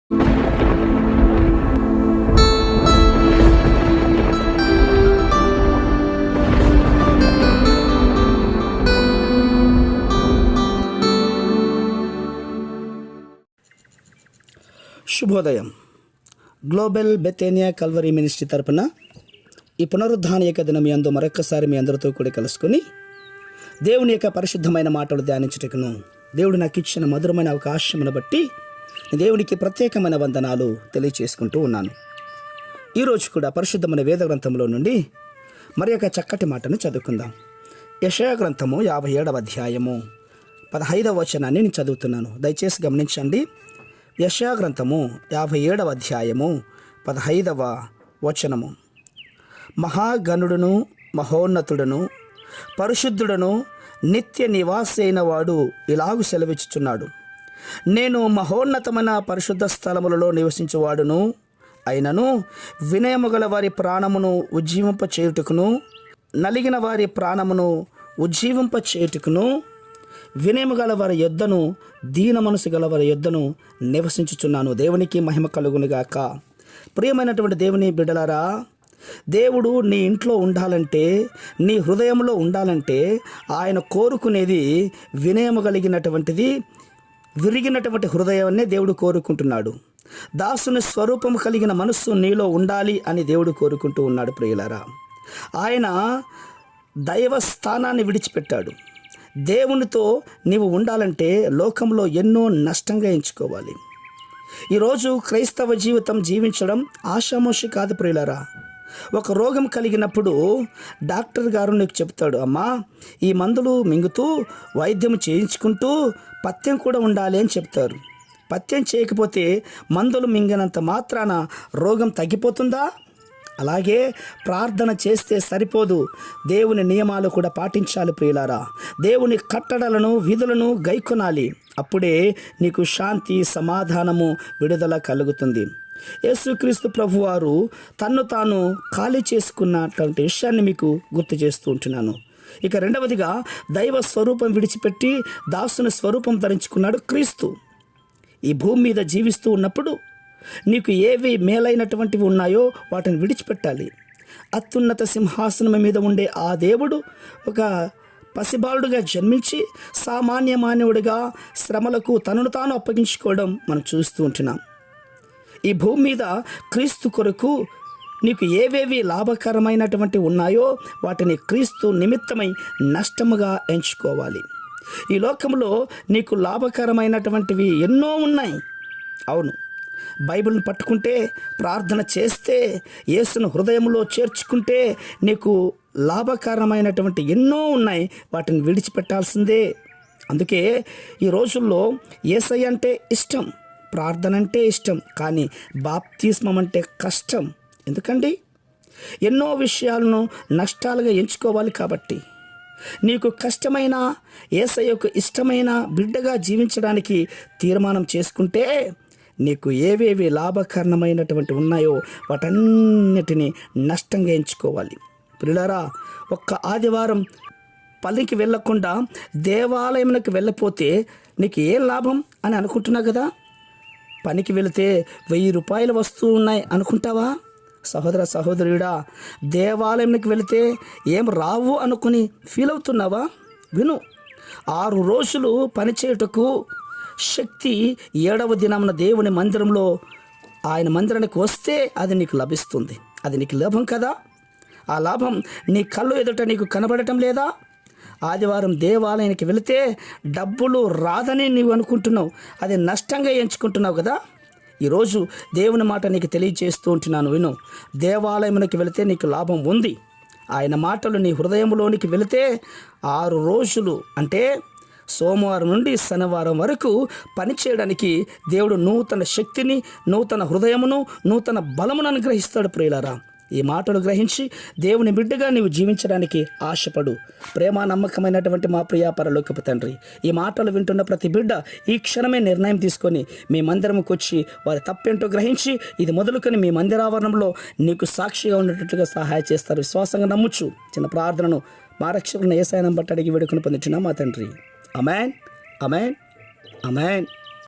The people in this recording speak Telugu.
శుభోదయం. గ్లోబల్ బెతేనియా కల్వరీ మినిస్ట్రీ తరపున ఈ పునరుద్ధాన యొక్క దినం యందు మరొక్కసారి మీ అందరితో కూడా కలుసుకొని దేవుని యొక్క పరిశుద్ధమైన మాటలు ధ్యానించుటకును దేవుడు నాకు ఇచ్చిన మధురమైన అవకాశమును బట్టి దేవునికి ప్రత్యేకమైన వందనాలు తెలియచేసుకుంటూ ఉన్నాను. ఈరోజు కూడా పరిశుద్ధమైన వేద గ్రంథంలో నుండి మరి యొక్క చక్కటి మాటను చదువుకుందాం. యెషయా గ్రంథము 57వ అధ్యాయము 15వ వచనాన్ని నేను చదువుతున్నాను. దయచేసి గమనించండి. యెషయా గ్రంథము 57వ అధ్యాయము 15వ వచనము. మహాగణుడును మహోన్నతుడును పరిశుద్ధుడును నిత్య నివాసి అయిన వాడు ఇలాగు సెలవిచ్చుచున్నాడు. నేను మహోన్నతమైన పరిశుద్ధ స్థలములలో నివసించువాడును అయినను వినయము గల వారి ప్రాణమును ఉజ్జీవింప చేయుటకును నలిగిన వారి ప్రాణమును ఉజ్జీవింప చేయుటకును వినయము గల వారి యొద్దను దీన మనసు గల వారి యొద్దను నివసించుచున్నాను. దేవునికి మహిమ కలుగునుగాక. ప్రియమైనటువంటి దేవుని బిడ్డలారా, దేవుడు నీ ఇంట్లో ఉండాలంటే, నీ హృదయంలో ఉండాలంటే ఆయన కోరుకునేది వినయము కలిగినటువంటిది, విరిగినటువంటి హృదయాన్నే దేవుడు కోరుకుంటున్నాడు. దాసుని స్వరూపము కలిగిన మనస్సు నీలో ఉండాలి అని దేవుడు కోరుకుంటూ ఉన్నాడు. ప్రియులారా, ఆయన దైవ స్థానాన్ని విడిచిపెట్టాడు. దేవునితో నీవు ఉండాలంటే లోకంలో ఎన్నో నష్టంగా ఎంచుకోవాలి. ఈరోజు క్రైస్తవ జీవితం జీవించడం ఆషామాషి కాదు ప్రియులారా. ఒక రోగం కలిగినప్పుడు డాక్టర్ గారు నీకు చెప్తాడు, అమ్మా ఈ మందులు మింగుతూ వైద్యం చేయించుకుంటూ పథ్యం కూడా ఉండాలి అని చెప్తారు. పథ్యం చేయకపోతే మందులు మింగినంత మాత్రాన రోగం తగ్గిపోతుందా? అలాగే ప్రార్థన చేస్తే సరిపోదు, దేవుని నియమాలు కూడా పాటించాలి ప్రియులారా. దేవుని కట్టడలను విధులను గైకొనాలి. అప్పుడే నీకు శాంతి, సమాధానము, విడుదల కలుగుతుంది. యేసుక్రీస్తు ప్రభువారు తన్ను తాను ఖాళీ చేసుకున్నటువంటి విషయాన్ని మీకు గుర్తు చేస్తూ ఉంటున్నాను. ఇక రెండవదిగా, దైవ స్వరూపం విడిచిపెట్టి దాసుని స్వరూపం ధరించుకున్నాడు క్రీస్తు. ఈ భూమి మీద జీవిస్తూ ఉన్నప్పుడు నీకు ఏవి మేలైనటువంటివి ఉన్నాయో వాటిని విడిచిపెట్టాలి. అత్యున్నత సింహాసనం మీద ఉండే ఆ దేవుడు ఒక పసిబాలుడుగా జన్మించి సామాన్య మానవుడిగా శ్రమలకు తనను తాను అప్పగించుకోవడం మనం చూస్తూ ఉంటున్నాం. ఈ భూమి మీద క్రీస్తు కొరకు నీకు ఏవేవి లాభకరమైనటువంటి ఉన్నాయో వాటిని క్రీస్తు నిమిత్తమై నష్టముగా ఎంచుకోవాలి. ఈ లోకంలో నీకు లాభకరమైనటువంటివి ఎన్నో ఉన్నాయి. అవును, బైబిల్ని పట్టుకుంటే, ప్రార్థన చేస్తే, యేసును హృదయంలో చేర్చుకుంటే నీకు లాభకరమైనటువంటి ఎన్నో ఉన్నాయి. వాటిని విడిచిపెట్టాల్సిందే. అందుకే ఈ రోజుల్లో యేసయ్య అంటే ఇష్టం, ప్రార్థన అంటే ఇష్టం, కానీ బాప్తిస్మం అంటే కష్టం. ఎందుకండి? ఎన్నో విషయాలను నష్టాలుగా ఎంచుకోవాలి. కాబట్టి నీకు కష్టమైన, యేసయ్యకు ఇష్టమైన బిడ్డగా జీవించడానికి తీర్మానం చేసుకుంటే నీకు ఏవేవి లాభకరణమైనటువంటి ఉన్నాయో వాటన్నిటిని నష్టంగా ఎంచుకోవాలి. ప్రియులారా, ఒక్క ఆదివారం పనికి వెళ్ళకుండా దేవాలయంలోకి వెళ్ళపోతే నీకు ఏం లాభం అని అనుకుంటున్నావు కదా. పనికి వెళితే 1000 రూపాయల వస్తువులు ఉన్నాయి అనుకుంటావా? సహోదర సహోదరుడా, దేవాలయంలోకి వెళితే ఏం రావు అనుకుని ఫీల్ అవుతున్నావా? విను, 6 రోజులు పనిచేయుటకు శక్తి 7వ దినమున దేవుని మందిరంలో ఆయన మందిరానికి వస్తే అది నీకు లభిస్తుంది. అది నీకు లాభం కదా. ఆ లాభం నీ కళ్ళు ఎదుట నీకు కనబడటం లేదా? ఆదివారం దేవాలయానికి వెళితే డబ్బులు రాదని నీవు అనుకుంటున్నావు, అది నష్టంగా ఎంచుకుంటున్నావు కదా. ఈరోజు దేవుని మాట నీకు తెలియజేస్తూ ఉంటున్నాను, విను. దేవాలయంలోకి వెళితే నీకు లాభం ఉంది. ఆయన మాటలు నీ హృదయంలోనికి వెళితే 6 రోజులు అంటే సోమవారం నుండి శనివారం వరకు పనిచేయడానికి దేవుడు నూతన శక్తిని, నూతన హృదయమును, నూతన బలమును అనుగ్రహిస్తాడు. ప్రియులారా, ఈ మాటలు గ్రహించి దేవుని బిడ్డగా నీవు జీవించడానికి ఆశపడు. ప్రేమ నమ్మకమైనటువంటి మా ప్రియ పరలోకపు తండ్రి, ఈ మాటలు వింటున్న ప్రతి బిడ్డ ఈ క్షణమే నిర్ణయం తీసుకొని మీ మందిరంకి వచ్చి వారి తప్పేంటో గ్రహించి ఇది మొదలుకొని మీ మందిరావరణంలో నీకు సాక్షిగా ఉండేటట్లుగా సహాయం చేస్తారు. విశ్వాసంగా నమ్ముచు చిన్న ప్రార్థనను మా రక్షకులను యేసయ్య బట్టి అడిగి వేడుకొని పొందుచున్నాం మా తండ్రి. ఆమేన్, ఆమేన్, ఆమేన్.